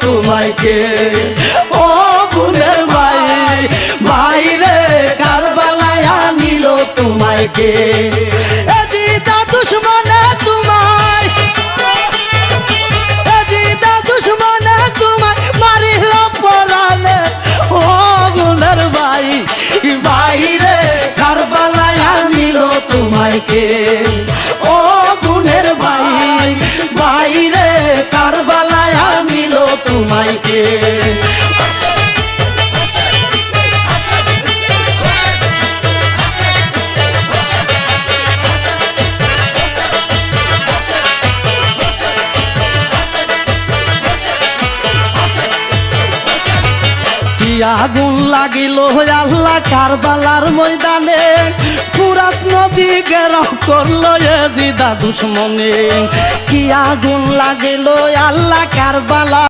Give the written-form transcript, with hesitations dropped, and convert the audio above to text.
তোমায় কে? ও গুণের ভাই, ভাই রে কারবালায় আনিল তোমায় কে? এজিদা দুশমনে তোমায়, এজিদা দুশমনে তোমায় মারিল পরাণে। ও গুণের ভাই, ভাই রে কারবালায় আনিল তোমায় কে? ও গুণের ভাই, ভাই রে কারবালায় আনিল তোমায় কে? আগুন লাগিল আল্লাহ কারবালার ময়দানে, ফুরাত নদী ঘেরাও করল এজিদা দুশমনে। কি আগুন লাগিল আল্লাহ কারবালা